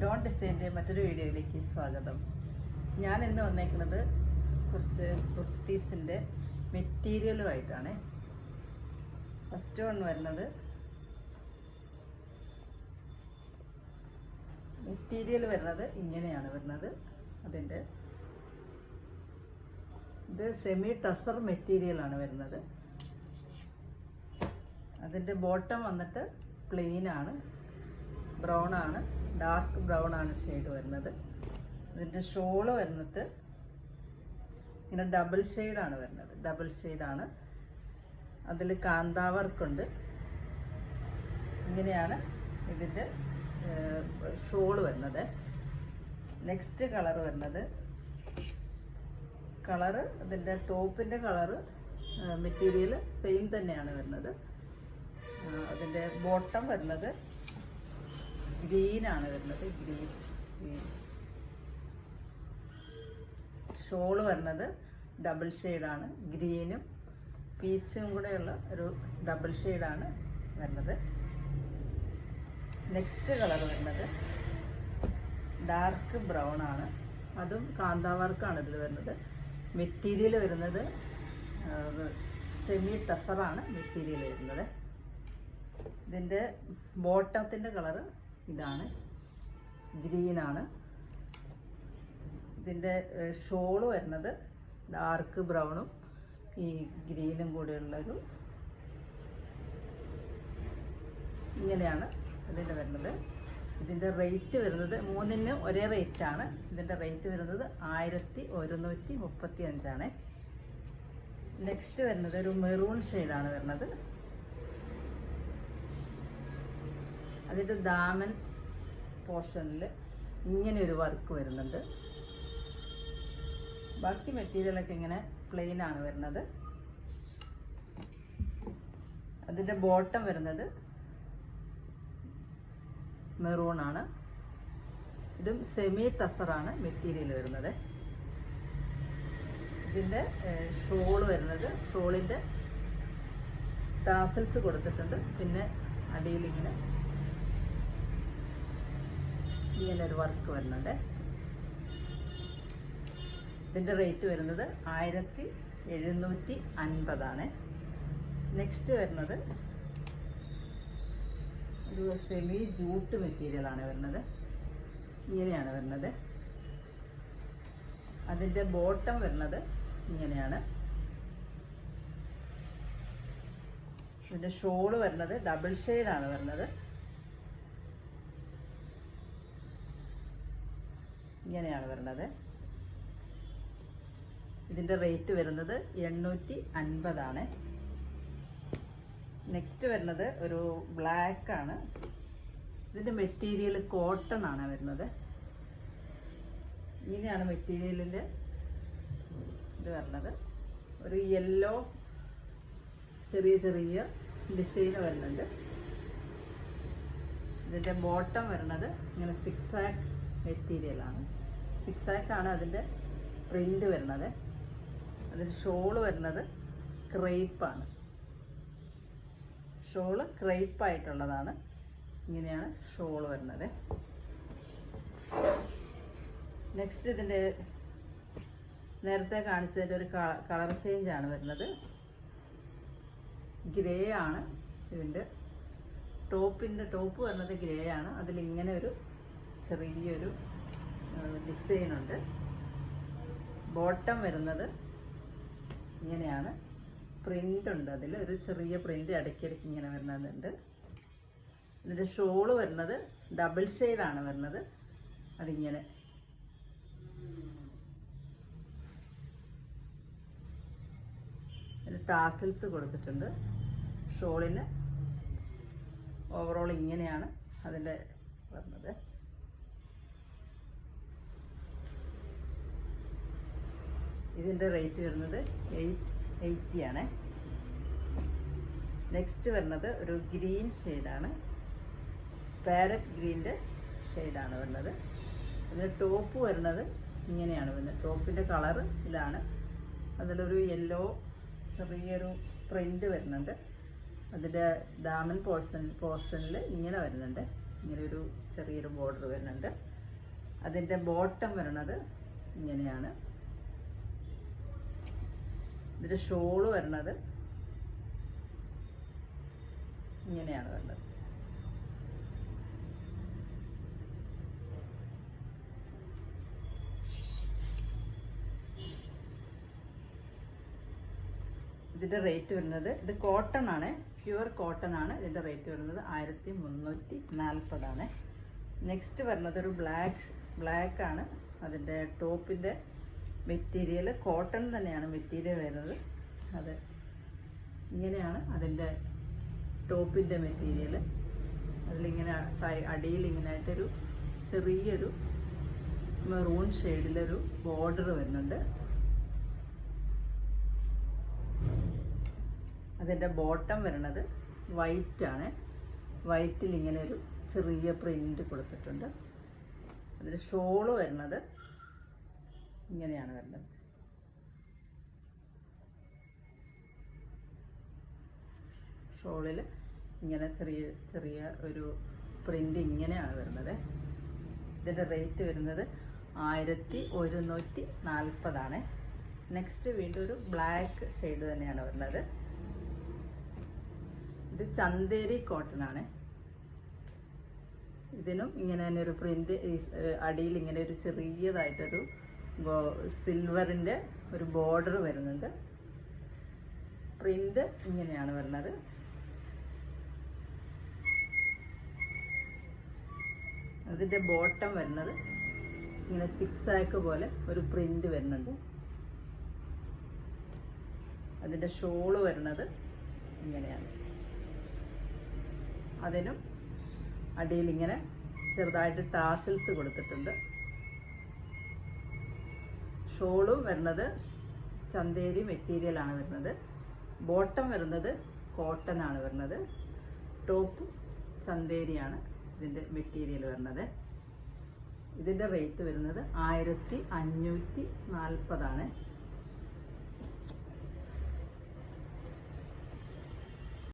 Don ഡിസൈൻ്റെ മറ്റൊരു വീഡിയോയിലേക്ക് സ്വാഗതം. ഞാൻ ഇന്ന് വന്നേക്കുന്നത് കുറച്ച് കുർത്തീസിൻ്റെ മെറ്റീരിയലുമായിട്ടാണ്. ഫസ്റ്റ് വൺ വരുന്നത് മെറ്റീരിയൽ വരുന്നത് ഇങ്ങനെയാണ് വരുന്നത്. അതിൻ്റെ ഇത് സെമി ടസർ മെറ്റീരിയലാണ് വരുന്നത്. അതിൻ്റെ ബോട്ടം വന്നിട്ട് പ്ലെയിൻ ആണ്, ബ്രൗൺ ആണ്, ഡാർക്ക് ബ്രൗൺ ആണ് ഷെയ്ഡ് വരുന്നത്. ഇതിൻ്റെ ഷോള് വന്നിട്ട് ഇങ്ങനെ ഡബിൾ ഷെയ്ഡാണ് വരുന്നത്. ഡബിൾ ഷെയ്ഡാണ്, അതിൽ കാന്താ വർക്കുണ്ട്. ഇങ്ങനെയാണ് ഇതിൻ്റെ ഷോള് വരുന്നത്. നെക്സ്റ്റ് കളർ വരുന്നത് ഇതിൻ്റെ ടോപ്പിൻ്റെ കളറ് മെറ്റീരിയൽ സെയിം തന്നെയാണ് വരുന്നത്. അതിൻ്റെ ബോട്ടം വരുന്നത് ഗ്രീനാണ് വരുന്നത്. ഗ്രീൻ ഷോള് വരുന്നത് ഡബിൾ ഷെയ്ഡാണ്, ഗ്രീനും പീച്ചും കൂടെയുള്ള ഒരു ഡബിൾ ഷെയ്ഡാണ് വരുന്നത്. നെക്സ്റ്റ് കളർ വരുന്നത് ഡാർക്ക് ബ്രൗൺ ആണ്, അതും കാന്താ വർക്കാണ് ഇതിൽ വരുന്നത്. മെറ്റീരിയൽ വരുന്നത് സെമി ടസറാണ് മെറ്റീരിയൽ വരുന്നത്. ഇതിൻ്റെ ബോട്ടത്തിൻ്റെ കളറ് ഇതാണ്, ഗ്രീനാണ്. ഇതിൻ്റെ ഷോള് വരുന്നത് ഡാർക്ക് ബ്രൗണും ഈ ഗ്രീനും കൂടെയുള്ളൊരു ഇങ്ങനെയാണ് ഇതിൻ്റെ വരുന്നത്. ഇതിൻ്റെ റേറ്റ് വരുന്നത് മൂന്നിന് ഒരേ റേറ്റാണ്. ഇതിൻ്റെ റേറ്റ് വരുന്നത് 1135 നെക്സ്റ്റ് വരുന്നത് ഒരു മെറൂൺ ഷെയ്ഡാണ് വരുന്നത്. അതിൻ്റെ ദാമൻ പോർഷനിൽ ഇങ്ങനെ ഒരു വർക്ക് വരുന്നുണ്ട്. ബാക്കി മെറ്റീരിയലൊക്കെ ഇങ്ങനെ പ്ലെയിൻ ആണ് വരുന്നത്. അതിൻ്റെ ബോട്ടം വരുന്നത് മെറൂൺ ആണ്. ഇതും സെമി ടസറാണ് മെറ്റീരിയൽ വരുന്നത്. ഇതിൻ്റെ ഷോള് വരുന്നത്, ഷോളിൻ്റെ ടാസൽസ് കൊടുത്തിട്ടുണ്ട്. പിന്നെ അടിയിൽ ഇങ്ങനെ ഒരു വർക്ക് വരുന്നുണ്ട്. ഇതിൻ്റെ റേറ്റ് വരുന്നത് 1750. നെക്സ്റ്റ് വരുന്നത് ഒരു സെമി ജൂട്ട് മെറ്റീരിയലാണ് വരുന്നത്. ഇങ്ങനെയാണ് വരുന്നത്. അതിൻ്റെ ബോട്ടം വരുന്നത് ഇങ്ങനെയാണ്. ഇതിൻ്റെ ഷോള് വരുന്നത് ഡബിൾ ഷെയ്ഡാണ് വരുന്നത്. ഇങ്ങനെയാണ് വരുന്നത്. ഇതിൻ്റെ റേറ്റ് വരുന്നത് 850. നെക്സ്റ്റ് വരുന്നത് ഒരു ബ്ലാക്ക് ആണ്. ഇതിൻ്റെ മെറ്റീരിയൽ കോട്ടൺ ആണ് വരുന്നത്. ഇങ്ങനെയാണ് മെറ്റീരിയലിൻ്റെ ഇത് വരുന്നത്. ഒരു യെല്ലോ ചെറിയ ചെറിയ ഡിസൈൻ വരുന്നുണ്ട്. ഇതിൻ്റെ ബോട്ടം വരുന്നത് ഇങ്ങനെ സിക്സാക്ക് മെറ്റീരിയലാണ്. സിക്സാക്കാണ് അതിൻ്റെ പ്രിൻ്റ് വരുന്നത്. അതിൻ്റെ ഷോള് വരുന്നത് ക്രേപ്പാണ്. ഷോള് ക്രേപ്പായിട്ടുള്ളതാണ്. ഇങ്ങനെയാണ് ഷോള് വരുന്നത്. നെക്സ്റ്റ് ഇതിൻ്റെ നേരത്തെ കാണിച്ചതിൻ്റെ ഒരു കളർ ചേഞ്ചാണ് വരുന്നത്. ഗ്രേ ആണ് ഇതിൻ്റെ ടോപ്പ് വരുന്നത് ഗ്രേ ആണ്. അതിലിങ്ങനെ ഒരു ചെറിയൊരു ഡിസൈനുണ്ട്. ബോട്ടം വരുന്നത് ഇങ്ങനെയാണ്. പ്രിൻ്റ് ഉണ്ട്, അതിൽ ഒരു ചെറിയ പ്രിൻ്റ് ഇടയ്ക്കിടയ്ക്ക് ഇങ്ങനെ വരുന്നുണ്ട്. ഇതിൻ്റെ ഷോള് വരുന്നത് ഡബിൾ ഷെയ്ഡാണ് വരുന്നത്. അതിങ്ങനെ ടാസൽസ് കൊടുത്തിട്ടുണ്ട്. ഷോളിന് ഓവറോൾ ഇങ്ങനെയാണ് അതിൻ്റെ വരുന്നത്. ഇതിൻ്റെ റേറ്റ് വരുന്നത് 880. നെക്സ്റ്റ് വരുന്നത് ഒരു ഗ്രീൻ ഷെയ്ഡാണ്, പാരറ്റ് ഗ്രീൻ്റെ ഷെയ്ഡാണ് വരുന്നത്. ഇതിൻ്റെ ടോപ്പ് വരുന്നത് ഇങ്ങനെയാണ് വരുന്നത്. ടോപ്പിൻ്റെ കളറ് ഇതാണ്. അതിലൊരു യെല്ലോ ചെറിയൊരു പ്രിൻ്റ് വരുന്നുണ്ട്. അതിൻ്റെ ദാമൻ പോർഷനിൽ ഇങ്ങനെ വരുന്നുണ്ട്. ഇങ്ങനെ ഒരു ചെറിയൊരു ബോർഡർ വരുന്നുണ്ട്. അതിൻ്റെ ബോട്ടം വരുന്നത് ഇങ്ങനെയാണ്. ഇതിൻ്റെ ഷോള് വരുന്നത് ഇങ്ങനെയാണ് വരുന്നത്. ഇതിൻ്റെ റേറ്റ് വരുന്നത്, ഇത് കോട്ടൺ ആണ്, പ്യുവർ കോട്ടൺ ആണ്. ഇതിൻ്റെ റേറ്റ് വരുന്നത് 1340 നെക്സ്റ്റ് വരുന്നത് ഒരു ബ്ലാക്ക് ആണ്. അതിൻ്റെ ടോപ്പിൻ്റെ മെറ്റീരിയൽ കോട്ടൺ തന്നെയാണ് മെറ്റീരിയൽ വരുന്നത്. അത് ഇങ്ങനെയാണ് അതിൻ്റെ ടോപ്പിൻ്റെ മെറ്റീരിയൽ. അതിലിങ്ങനെ അടിയിൽ ഇങ്ങനെ ആയിട്ടൊരു ചെറിയൊരു മെറൂൺ ഷെയ്ഡിലൊരു ബോർഡർ വരുന്നുണ്ട്. അതിൻ്റെ ബോട്ടം വരുന്നത് വൈറ്റ് ആണ്. വൈറ്റിൽ ഇങ്ങനെ ഒരു ചെറിയ പ്രിൻ്റ് കൊടുത്തിട്ടുണ്ട്. അതിൻ്റെ ഷോള് വരുന്നത് ഇങ്ങനെയാണ് വരുന്നത്. ഷോളിൽ ഇങ്ങനെ ചെറിയ ചെറിയ ഒരു പ്രിൻ്റ് ഇങ്ങനെയാണ് വരുന്നത്. ഇതിൻ്റെ റേറ്റ് വരുന്നത് 1140 നെക്സ്റ്റ് വീണ്ടും ഒരു ബ്ലാക്ക് ഷെയ്ഡ് തന്നെയാണ് വരുന്നത്. ഇത് ചന്തേരി കോട്ടൺ ആണ്. ഇതിനും ഇങ്ങനെ തന്നെ ഒരു പ്രിൻ്റ്, അടിയിൽ ഇങ്ങനെ ഒരു ചെറിയതായിട്ടൊരു സിൽവറിൻ്റെ ഒരു ബോർഡർ വരുന്നുണ്ട്. പ്രിൻ്റ് ഇങ്ങനെയാണ് വരുന്നത്. അതിൻ്റെ ബോട്ടം വരുന്നത് ഇങ്ങനെ സിക്സാക്ക് പോലെ ഒരു പ്രിൻ്റ് വരുന്നുണ്ട്. അതിൻ്റെ ഷോള് വരുന്നത് ഇങ്ങനെയാണ്. അതിനും അടിയിൽ ഇങ്ങനെ ചെറുതായിട്ട് ടാസിൽസ് കൊടുത്തിട്ടുണ്ട്. ഷോളും വരുന്നത് ചന്തേരി മെറ്റീരിയലാണ് വരുന്നത്. ബോട്ടം വരുന്നത് കോട്ടൺ ആണ് വരുന്നത്. ടോപ്പ് ചന്തേരിയാണ് ഇതിൻ്റെ മെറ്റീരിയൽ വരുന്നത്. ഇതിൻ്റെ റേറ്റ് വരുന്നത് 1540